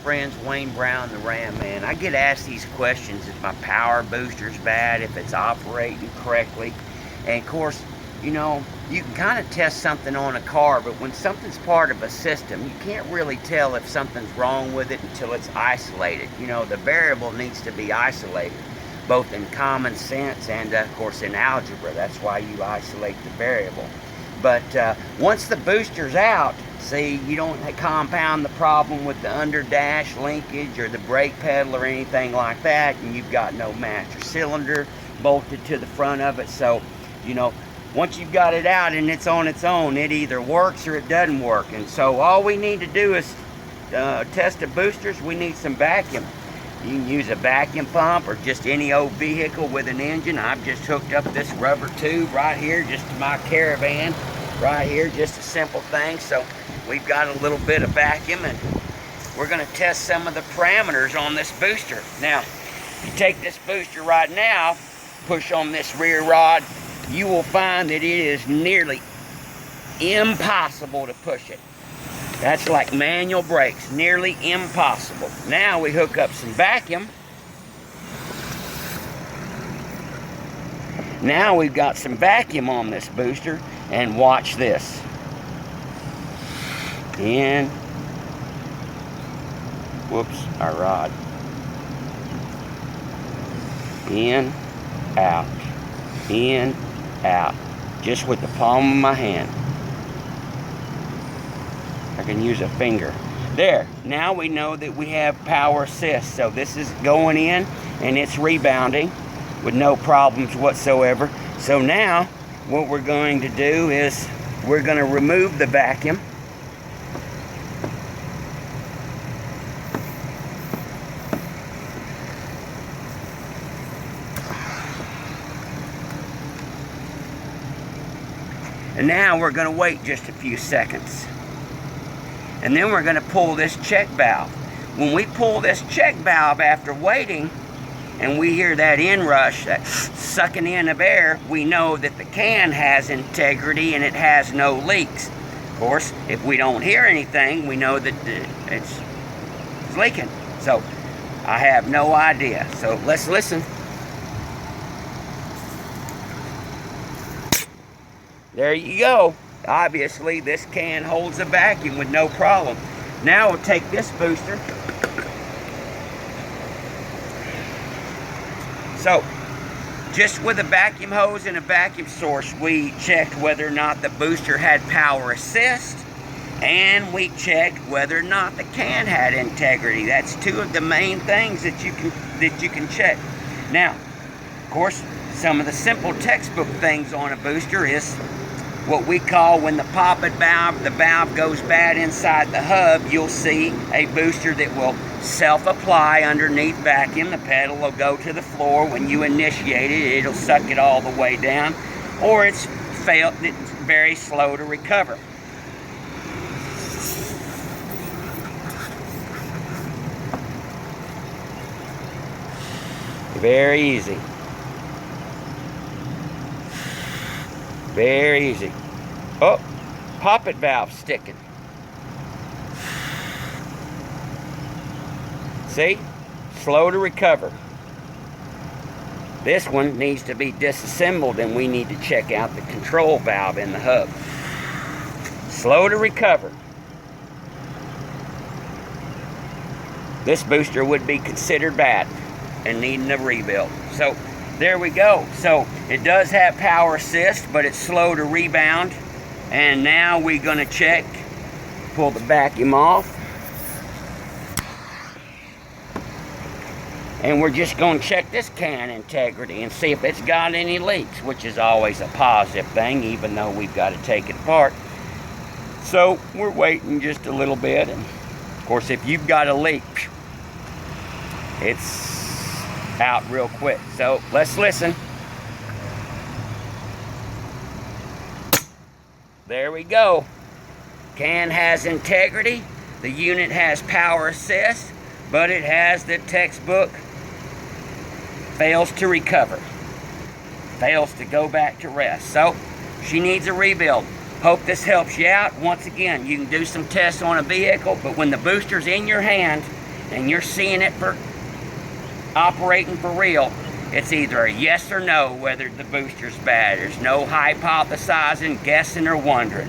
friends, Wayne Brown, the Ram Man. I get asked these questions if my power booster's bad, if it's operating correctly. And of course, you know, you can kind of test something on a car, but when something's part of a system, you can't really tell if something's wrong with it until it's isolated. You know, the variable needs to be isolated, both in common sense and, of course, in algebra. That's why you isolate the variable. But once the booster's out, see, you don't compound the problem with the under dash linkage or the brake pedal or anything like that, and you've got no master cylinder bolted to the front of it. So, you know, once you've got it out and it's on its own, it either works or it doesn't work. And so all we need to do is test the boosters. We need some vacuum. You can use a vacuum pump or just any old vehicle with an engine. I've just hooked up this rubber tube right here just to my Caravan right here, just a simple thing. So we've got a little bit of vacuum, and we're going to test some of the parameters on this booster. Now, if you take this booster right now, push on this rear rod, you will find that it is nearly impossible to push it. That's like manual brakes, nearly impossible. Now we hook up some vacuum. Now we've got some vacuum on this booster, and watch this. In, whoops, our rod. In, out, in, out, just with the palm of my hand. I can use a finger. There, now we know that we have power assist. So this is going in and it's rebounding with no problems whatsoever. So now what we're going to do is we're going to remove the vacuum. And now we're going to wait just a few seconds. And then we're going to pull this check valve. When we pull this check valve after waiting, and we hear that inrush, that sucking in of air, we know that the can has integrity and it has no leaks. Of course, if we don't hear anything, we know that it's leaking. So I have no idea. So let's listen. There you go. Obviously, this can holds a vacuum with no problem. Now we'll take this booster. So, just with a vacuum hose and a vacuum source, we checked whether or not the booster had power assist, and we checked whether or not the can had integrity. That's two of the main things that you can check. Now, of course, some of the simple textbook things on a booster is what we call, when the poppet valve, the valve goes bad inside the hub, you'll see a booster that will self-apply underneath vacuum. The pedal will go to the floor. When you initiate it, it'll suck it all the way down. Or it's very slow to recover. Very easy. Very easy. Oh, poppet valve sticking. See? Slow to recover. This one needs to be disassembled, and we need to check out the control valve in the hub. Slow to recover. This booster would be considered bad and needing a rebuild. So there we go. So it does have power assist, but it's slow to rebound. And now we're going to check, pull the vacuum off. And we're just going to check this can integrity and see if it's got any leaks, which is always a positive thing, even though we've got to take it apart. So we're waiting just a little bit. And of course, if you've got a leak, it's out real quick. So let's listen. There we go. Can has integrity. The unit has power assist, but it has the textbook fails to recover. Fails to go back to rest. So she needs a rebuild. Hope this helps you out. Once again, you can do some tests on a vehicle, but when the booster's in your hand and you're seeing it for operating for real, it's either a yes or no whether the booster's bad. There's no hypothesizing, guessing, or wondering.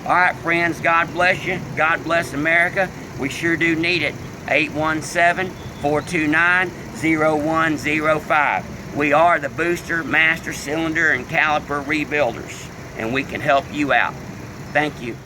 All right, friends, God bless you. God bless America. We sure do need it. 817-429-0105. We are the booster, master cylinder, and caliper rebuilders, and we can help you out. Thank you.